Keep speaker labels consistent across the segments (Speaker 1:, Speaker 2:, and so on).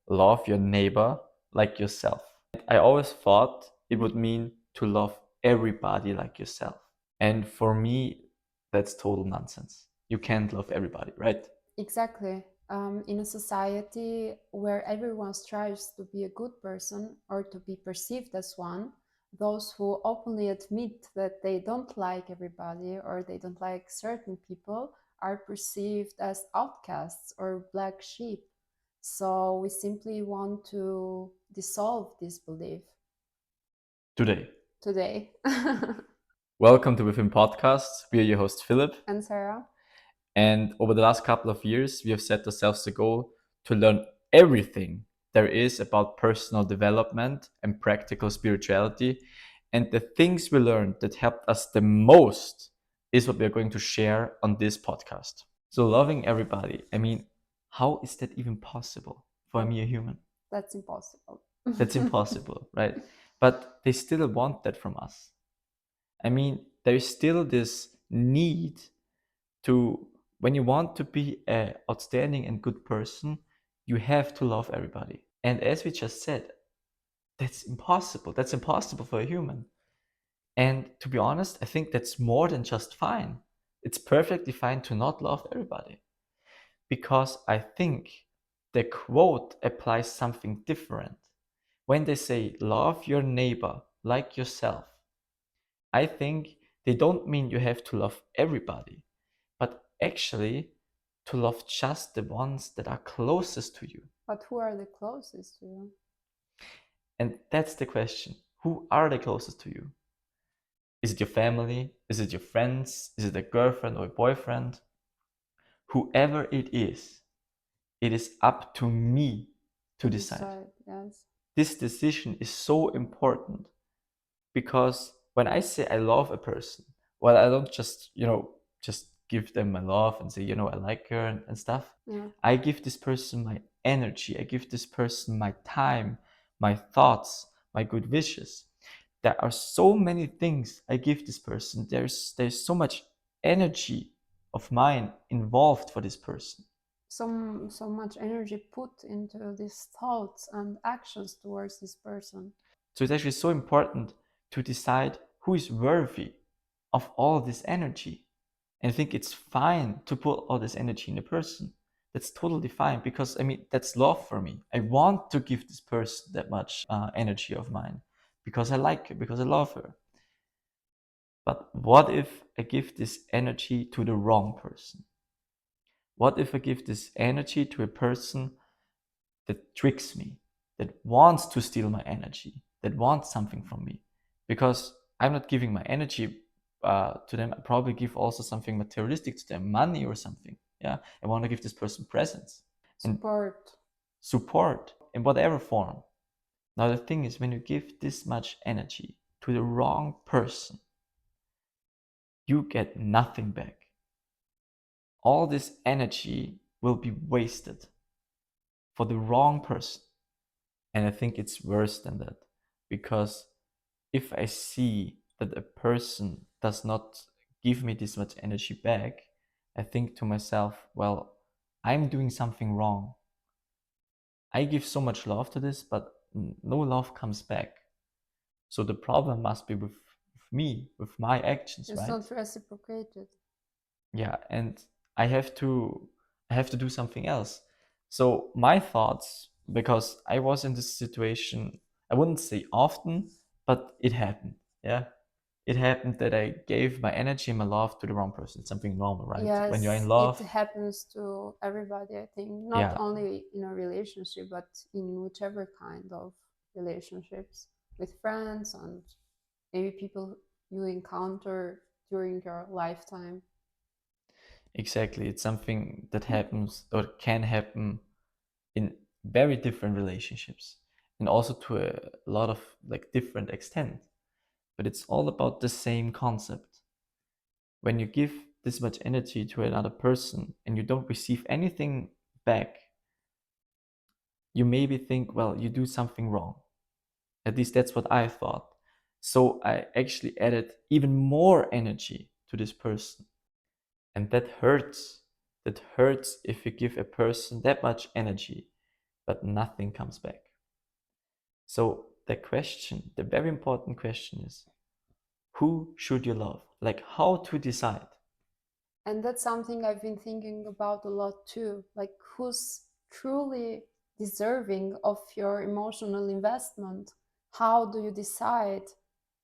Speaker 1: love your neighbor like yourself. I always thought it would mean to love everybody like yourself. And for me, that's total nonsense. You can't love everybody, right?
Speaker 2: Exactly. In a society where everyone strives to be a good person or to be perceived as one, those who openly admit that they don't like everybody or they don't like certain people are perceived as outcasts or black sheep. So we simply want to dissolve this belief
Speaker 1: Today.
Speaker 2: today.
Speaker 1: Welcome to Within Podcasts. We are your host, Philip.
Speaker 2: And Sarah?
Speaker 1: And over the last couple of years, we have set ourselves the goal to learn everything there is about personal development and practical spirituality. And the things we learned that helped us the most is what we're going to share on this podcast. So, loving everybody, I mean, how is that even possible for a mere human?
Speaker 2: That's impossible.
Speaker 1: That's impossible, right? But they still want that from us. I mean, there is still this need to, when you want to be an outstanding and good person, you have to love everybody. And as we just said, that's impossible. That's impossible for a human. And to be honest, I think that's more than just fine. It's perfectly fine to not love everybody. Because I think the quote applies something different. When they say, love your neighbor like yourself, I think they don't mean you have to love everybody, but actually to love just the ones that are closest to you.
Speaker 2: But who are the closest to you?
Speaker 1: And that's the question. Who are the closest to you? Is it your family? Is it your friends? Is it a girlfriend or a boyfriend? Whoever it is up to me to decide.
Speaker 2: Yes.
Speaker 1: This decision is so important because when I say I love a person, well, I don't just give them my love and say, I like her and stuff.
Speaker 2: Yeah.
Speaker 1: I give this person my energy. I give this person my time, my thoughts, my good wishes. There are so many things I give this person. There's so much energy of mine involved for this person.
Speaker 2: So much energy put into these thoughts and actions towards this person.
Speaker 1: So it's actually so important to decide who is worthy of all this energy. And I think it's fine to put all this energy in a person. That's totally fine because I mean, that's love for me. I want to give this person that much energy of mine because I like her, because I love her. But what if I give this energy to the wrong person? What if I give this energy to a person that tricks me, that wants to steal my energy, that wants something from me? Because I'm not giving my energy to them. I probably give also something materialistic to them, money or something. Yeah, I want to give this person presents and support in whatever form. Now the thing is, when you give this much energy to the wrong person, you get nothing back. All this energy will be wasted for the wrong person. And I think it's worse than that because if I see that a person does not give me this much energy back, I think to myself, well, I'm doing something wrong. I give so much love to this, but no love comes back. So the problem must be with me, with my actions,
Speaker 2: It's
Speaker 1: right?
Speaker 2: not reciprocated.
Speaker 1: Yeah, and I have to do something else. So my thoughts, because I was in this situation, I wouldn't say often, but it happened. Yeah, it happened that I gave my energy and my love to the wrong person. It's something normal, right? When you're in
Speaker 2: Yes, it
Speaker 1: love,
Speaker 2: happens to everybody, I think. Not
Speaker 1: yeah,
Speaker 2: only in a relationship, but in whichever kind of relationships with friends and maybe people you encounter during your lifetime.
Speaker 1: exactly. It's something that happens or can happen in very different relationships and also to a lot of like different extent. But it's all about the same concept. When you give this much energy to another person and you don't receive anything back, you maybe think, well, you do something wrong. At least that's what I thought. So I actually added even more energy to this person. And that hurts. That hurts if you give a person that much energy but nothing comes back. So the question, the very important question is, who should you love? Like how to decide.
Speaker 2: And that's something I've been thinking about a lot too. Like, who's truly deserving of your emotional investment? How do you decide?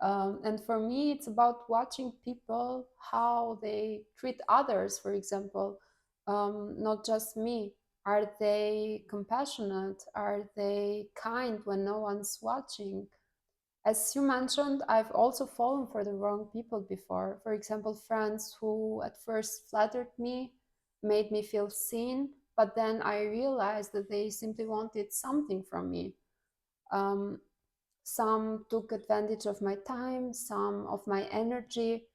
Speaker 2: And for me, it's about watching people, how they treat others, for example, not just me. Are they compassionate? Are they kind when no one's watching? As you mentioned, I've also fallen for the wrong people before. For example, friends who at first flattered me, made me feel seen, but then I realized that they simply wanted something from me. Um, some took advantage of my time, some of my energy.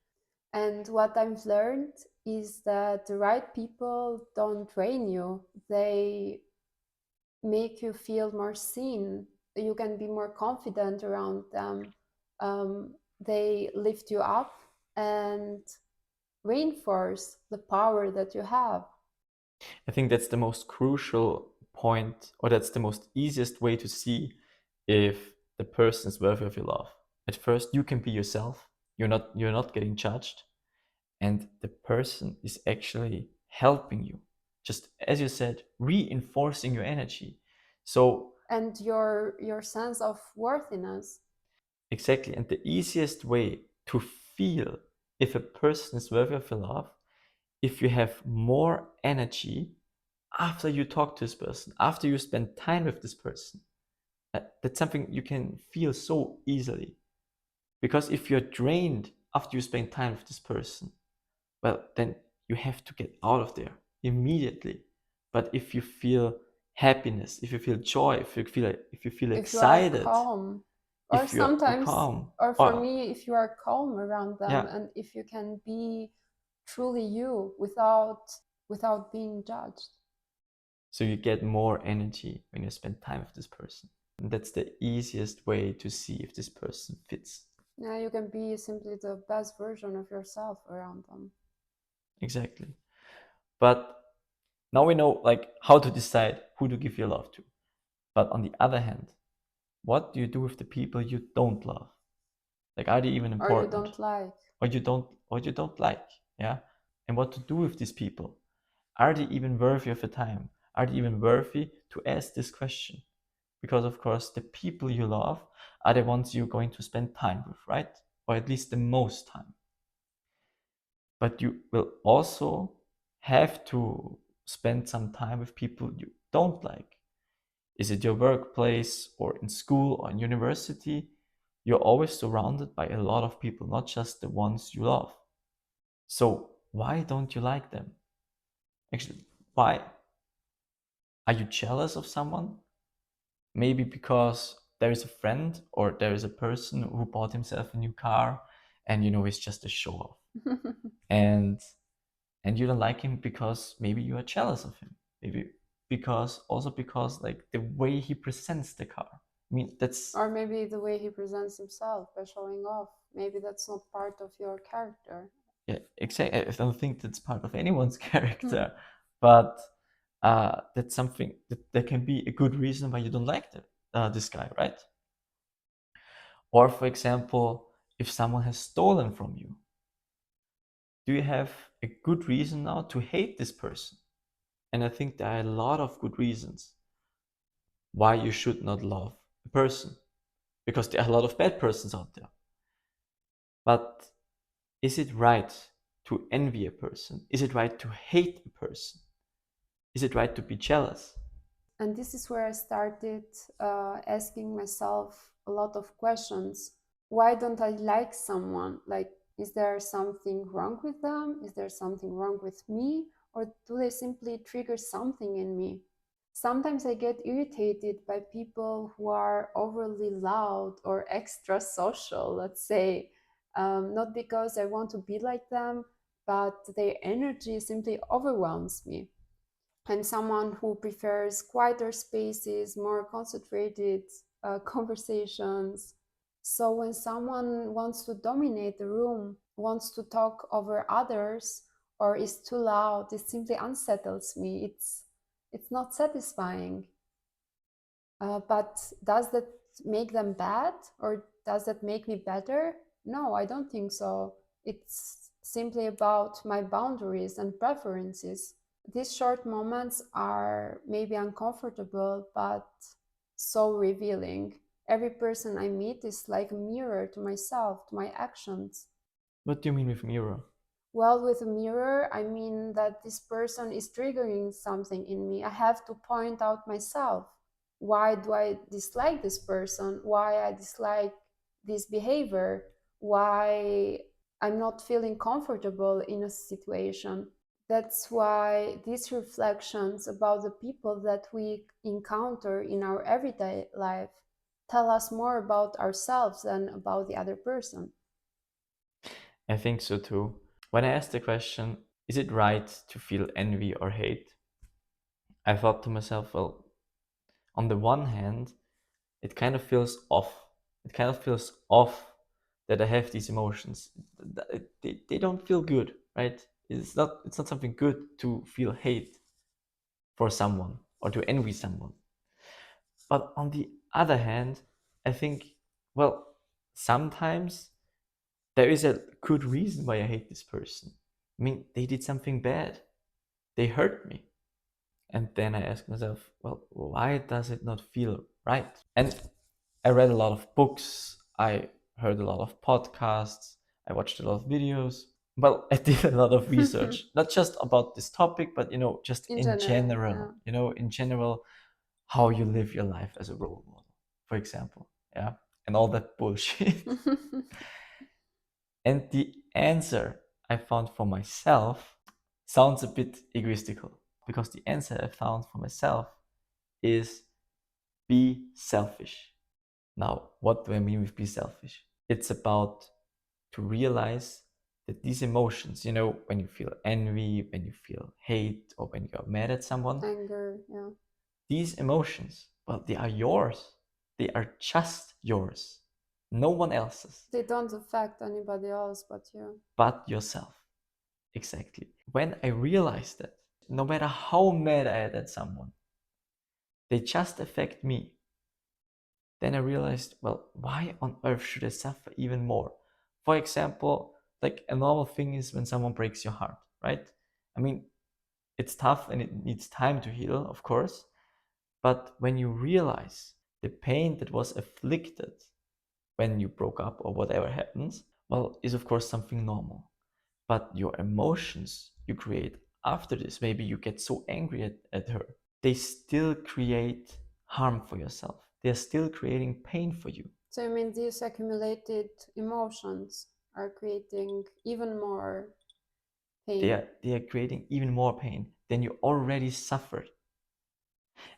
Speaker 2: And what I've learned is that the right people don't drain you, they make you feel more seen. You can be more confident around them. They lift you up and reinforce the power that you have.
Speaker 1: I think that's the most crucial point, or that's the most easiest way to see if the person is worthy of your love. At first, you can be yourself. You're not getting judged, and the person is actually helping you. Just as you said, reinforcing your energy. So
Speaker 2: And your sense of worthiness.
Speaker 1: exactly, and the easiest way to feel if a person is worthy of your love, if you have more energy after you talk to this person, after you spend time with this person. That's something you can feel so easily. Because if you're drained after you spend time with this person, well, then you have to get out of there immediately. But if you feel happiness, if you feel joy, if you feel
Speaker 2: If you are
Speaker 1: excited,
Speaker 2: calm, or
Speaker 1: if you're
Speaker 2: sometimes,
Speaker 1: calm,
Speaker 2: or for
Speaker 1: or
Speaker 2: me, if you are calm around them,
Speaker 1: yeah,
Speaker 2: and if you can be truly you without being judged.
Speaker 1: so you get more energy when you spend time with this person. And that's the easiest way to see if this person fits.
Speaker 2: Yeah, you can be simply the best version of yourself around them.
Speaker 1: Exactly. But now we know like how to decide who to give your love to. But on the other hand, what do you do with the people you don't love? Like are they even
Speaker 2: Or you
Speaker 1: important?
Speaker 2: don't like.
Speaker 1: Or you don't like? Yeah? And what to do with these people? Are they even worthy of your time? Are they even worthy to ask this question? Because of course the people you love are the ones you're going to spend time with, right? Or at least the most time. But you will also have to spend some time with people you don't like. Is it your workplace or in school or in university? You're always surrounded by a lot of people, not just the ones you love. So why don't you like them? Actually, why? Are you jealous of someone? Maybe because there is a friend or there is a person who bought himself a new car and it's just a show off. And you don't like him because maybe you are jealous of him. Maybe because like the way he presents the car. I mean, that's
Speaker 2: Or maybe the way he presents himself by showing off. Maybe that's not part of your character.
Speaker 1: yeah, exactly. I don't think that's part of anyone's
Speaker 2: Hmm.
Speaker 1: character, but that's something that can be a good reason why you don't like this guy, right? Or for example, if someone has stolen from you, do you have a good reason now to hate this person? And I think there are a lot of good reasons why you should not love a person, because there are a lot of bad persons out there. But is it right to envy a person? Is it right to hate a person? Is it right to be jealous?
Speaker 2: And this is where I started asking myself a lot of questions. Why don't I like someone? Like, is there something wrong with them? Is there something wrong with me? Or do they simply trigger something in me? Sometimes I get irritated by people who are overly loud or extra social, let's say. Not because I want to be like them, but their energy simply overwhelms me. I'm someone who prefers quieter spaces, more concentrated conversations. So when someone wants to dominate the room, wants to talk over others, or is too loud, it simply unsettles me. It's not satisfying. But does that make them bad, or does that make me better? No, I don't think so. It's simply about my boundaries and preferences. These short moments are maybe uncomfortable, but so revealing. Every person I meet is like a mirror to myself, to my actions.
Speaker 1: What do you mean with mirror?
Speaker 2: Well, with a mirror, I mean that this person is triggering something in me. I have to point out myself. Why do I dislike this person? Why I dislike this behavior? Why I'm not feeling comfortable in a situation? That's why these reflections about the people that we encounter in our everyday life tell us more about ourselves than about the other person.
Speaker 1: I think so too. When I asked the question, is it right to feel envy or hate? I thought to myself, well, on the one hand, it kind of feels off. It kind of feels off that I have these emotions. They don't feel good, right? It's not something good to feel hate for someone or to envy someone. But on the other hand, I think, well, sometimes there is a good reason why I hate this person. I mean, they did something bad. They hurt me. And then I ask myself, well, why does it not feel right? And I read a lot of books, I heard a lot of podcasts, I watched a lot of videos. Well, I did a lot of research, not just about this topic, but just
Speaker 2: In
Speaker 1: in
Speaker 2: general,
Speaker 1: general,
Speaker 2: yeah.
Speaker 1: in general, how you live your life as a role model, for example. Yeah. And all that bullshit. And the answer I found for myself sounds a bit egoistical because the answer I found for myself is be selfish. Now, what do I mean with be selfish? It's about to realize that these emotions, when you feel envy, when you feel hate, or when you're mad at someone,
Speaker 2: Anger, yeah.
Speaker 1: these emotions, well, they are yours. They are just yours. No one else's,
Speaker 2: They don't affect anybody else but you.
Speaker 1: but yourself. Exactly. When I realized that, no matter how mad I am at someone, they just affect me. Then I realized, well, why on earth should I suffer even more? For example, like a normal thing is when someone breaks your heart, right? I mean, it's tough and it needs time to heal, of course. But when you realize the pain that was afflicted when you broke up or whatever happens, well, is of course something normal. But your emotions you create after this, maybe you get so angry at her, they still create harm for yourself. They're still creating pain for you.
Speaker 2: So you mean these accumulated emotions are creating even more
Speaker 1: They
Speaker 2: pain?
Speaker 1: are, they are creating even more pain than you already suffered.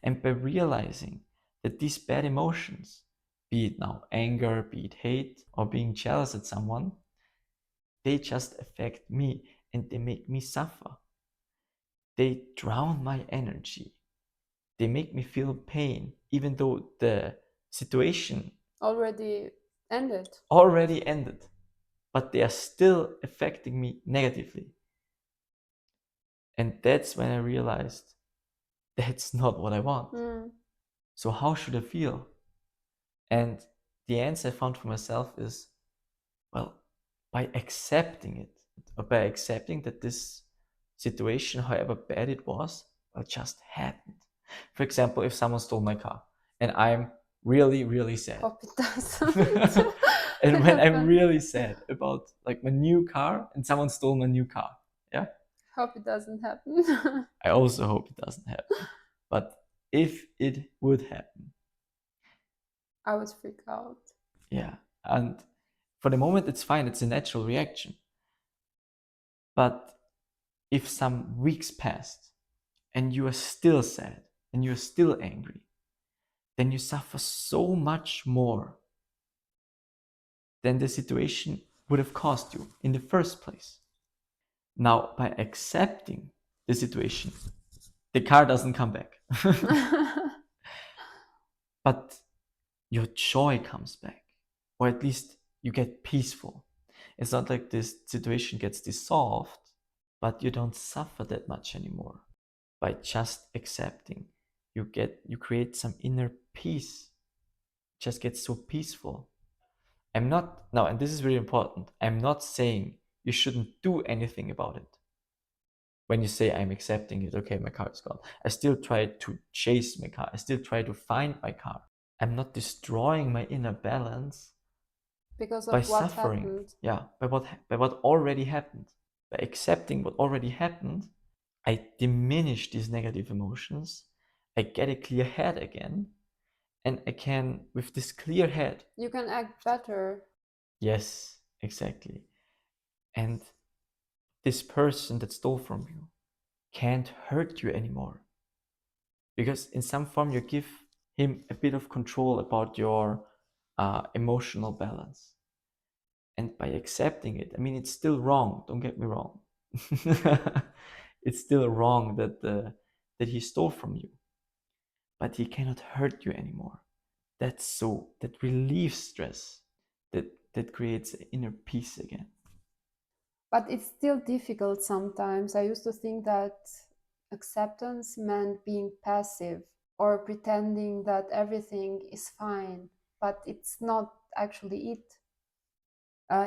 Speaker 1: And by realizing that these bad emotions, be it now anger, be it hate, or being jealous at someone, they just affect me and they make me suffer. They drown my energy. They make me feel pain, even though the situation
Speaker 2: Already ended.
Speaker 1: already ended, but they are still affecting me negatively. And that's when I realized that's not what I want.
Speaker 2: Mm.
Speaker 1: So, how should I feel? And the answer I found for myself is, well, by accepting it, or by accepting that this situation, however bad it was, well, just happened. For example, if someone stole my car and I'm really, really sad.
Speaker 2: Hope it doesn't
Speaker 1: And when I'm
Speaker 2: happen.
Speaker 1: really sad about like my new car and someone stole my new car, yeah,
Speaker 2: Hope it doesn't happen.
Speaker 1: I also hope it doesn't happen. But if it would happen,
Speaker 2: I would freak out.
Speaker 1: yeah, and for the moment it's fine, it's a natural reaction. But if some weeks passed and you are still sad and you're still angry, then you suffer so much more than the situation would have caused you in the first place. Now, by accepting the situation, the car doesn't come back, but your joy comes back, or at least you get peaceful. It's not like this situation gets dissolved, but you don't suffer that much anymore by just accepting you create some inner peace. Just gets so peaceful. I'm not now, and this is very important. I'm not saying you shouldn't do anything about it. When you say I'm accepting it, okay, my car is gone. I still try to chase my car. I still try to find my car. I'm not destroying my inner balance
Speaker 2: because
Speaker 1: by
Speaker 2: of what
Speaker 1: suffering.
Speaker 2: happened.
Speaker 1: Yeah, by what already happened. By accepting what already happened, I diminish these negative emotions. I get a clear head again, and I can, with this clear head,
Speaker 2: You can act better.
Speaker 1: yes, exactly. And this person that stole from you can't hurt you anymore. Because in some form, you give him a bit of control about your emotional balance. And by accepting it, I mean, it's still wrong, don't get me wrong. It's still wrong that he stole from you, but he cannot hurt you anymore. That relieves stress, that creates inner peace again.
Speaker 2: But it's still difficult sometimes. I used to think that acceptance meant being passive or pretending that everything is fine, but it's not actually it.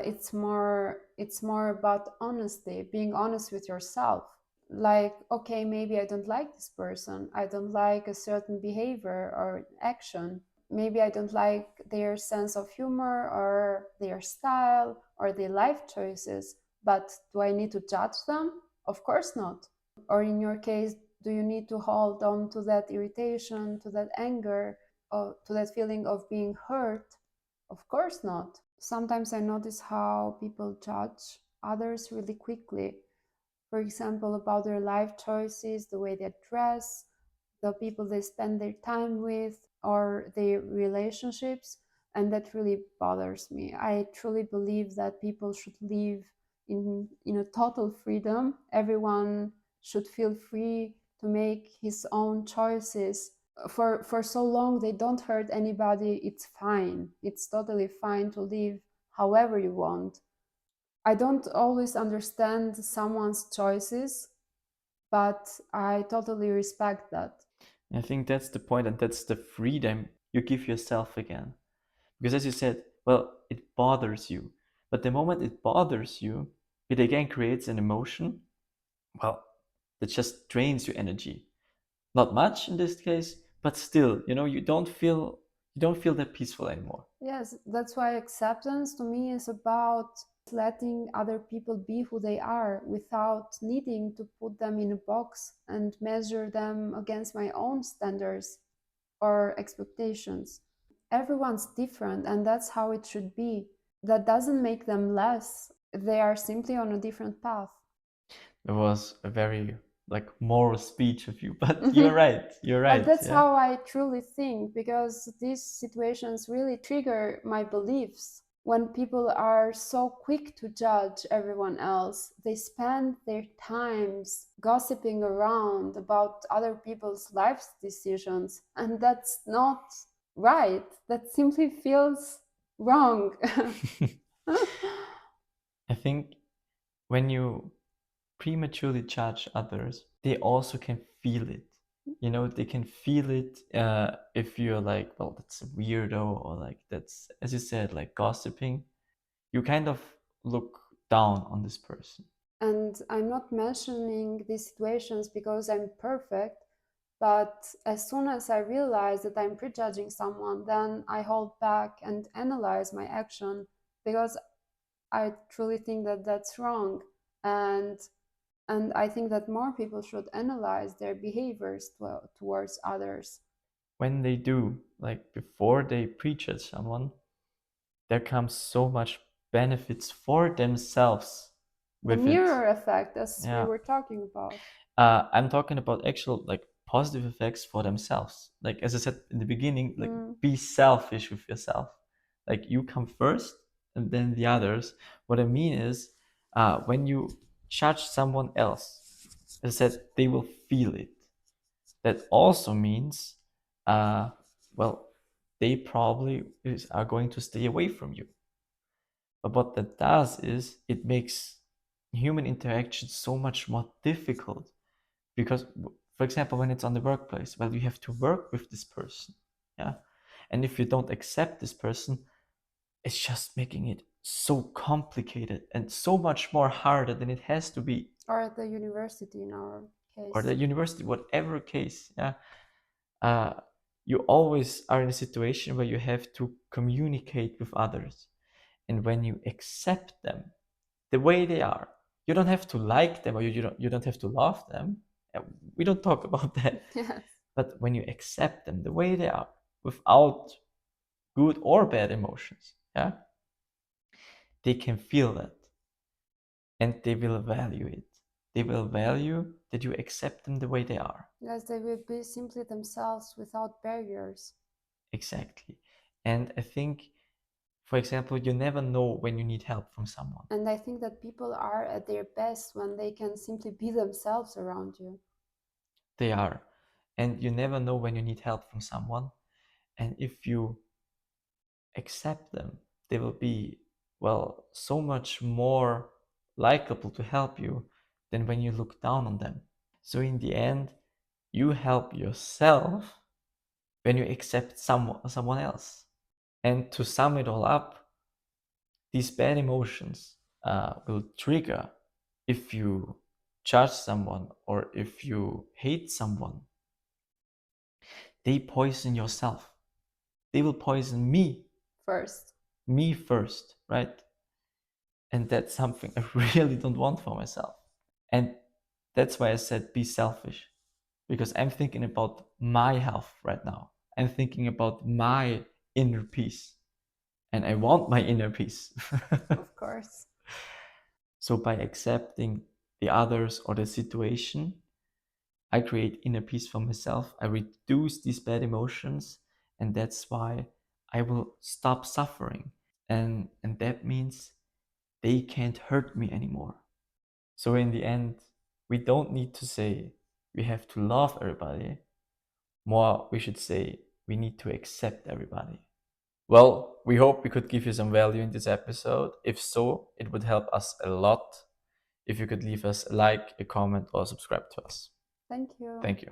Speaker 2: It's more about honesty, being honest with yourself. Like, okay, maybe I don't like this person. I don't like a certain behavior or action. Maybe I don't like their sense of humor or their style or their life choices. But do I need to judge them? Of course not. Or in your case, do you need to hold on to that irritation, to that anger, or to that feeling of being hurt? Of course not. Sometimes I notice how people judge others really quickly. For example, about their life choices, the way they dress, the people they spend their time with, or their relationships. And that really bothers me. I truly believe that people should live in a total freedom. Everyone should feel free to make his own choices. For so long they don't hurt anybody, it's fine. It's totally fine to live however you want. I don't always understand someone's choices, but I totally respect that.
Speaker 1: And I think that's the point, and that's the freedom you give yourself again. Because as you said, well, it bothers you. But the moment it bothers you, it again creates an emotion, well, that just drains your energy. Not much in this case, but still, you don't feel that peaceful anymore.
Speaker 2: Yes, that's why acceptance to me is about letting other people be who they are without needing to put them in a box and measure them against my own standards or expectations. Everyone's different, and that's how it should be. That doesn't make them less, they are simply on a different path.
Speaker 1: It was a very like moral speech of you, but you're right. You're
Speaker 2: But
Speaker 1: right.
Speaker 2: that's
Speaker 1: Yeah.
Speaker 2: how I truly think, because these situations really trigger my beliefs. When people are so quick to judge everyone else, they spend their times gossiping around about other people's life decisions, and that's not right. That simply feels wrong.
Speaker 1: I think when you prematurely judge others, they also can feel it. They can feel it if you're like, well, that's a weirdo, or like that's, as you said, like gossiping. You kind of look down on this person.
Speaker 2: And I'm not mentioning these situations because I'm perfect, but as soon as I realize that I'm prejudging someone, then I hold back and analyze my action, because I truly think that that's wrong. And and I think that more people should analyze their behaviors towards others.
Speaker 1: When they do, like before they prejudge someone, there comes so much benefits for themselves
Speaker 2: The
Speaker 1: with it.
Speaker 2: mirror effect, as we
Speaker 1: Yeah.
Speaker 2: were talking about.
Speaker 1: I'm talking about actual like positive effects for themselves. Like as I said in the beginning, like
Speaker 2: Mm.
Speaker 1: be selfish with yourself. Like you come first and then the others. What I mean is, when you judge someone else, as I said, they will feel it. That also means, well, they probably are going to stay away from you. But what that does is it makes human interaction so much more difficult because For example, when it's on the workplace, well, you have to work with this person. Yeah. And if you don't accept this person, it's just making it so complicated and so much more harder than it has to be.
Speaker 2: Or at the university in our
Speaker 1: Or
Speaker 2: case.
Speaker 1: the university, whatever case. Yeah. You always are in a situation where you have to communicate with others. And when you accept them the way they are, you don't have to like them, or you don't have to love them. We don't talk about that.
Speaker 2: Yes.
Speaker 1: But when you accept them the way they are, without good or bad emotions, yeah, they can feel that, and they will value it. They will value that you accept them the way they are.
Speaker 2: Yes, they will be simply themselves without barriers.
Speaker 1: Exactly. And I think, for example, you never know when you need help from someone.
Speaker 2: And I think that people are at their best when they can simply be themselves around you.
Speaker 1: They are. And you never know when you need help from someone. And if you accept them, they will be, well, so much more likable to help you than when you look down on them. So in the end, you help yourself when you accept someone else. And to sum it all up, these bad emotions will trigger if you judge someone or if you hate someone. They poison yourself. They will poison me
Speaker 2: First.
Speaker 1: first, right? And that's something I really don't want for myself. And that's why I said be selfish, because I'm thinking about my health right now. I'm thinking about my inner peace, and I want my inner peace.
Speaker 2: Of course.
Speaker 1: So by accepting the others or the situation, I create inner peace for myself. I reduce these bad emotions, and that's why I will stop suffering. And that means they can't hurt me anymore. So in the end, we don't need to say we have to love everybody. More, we should say we need to accept everybody. Well, we hope we could give you some value in this episode. If so, it would help us a lot if you could leave us a like, a comment, or subscribe to us.
Speaker 2: Thank you.
Speaker 1: Thank you.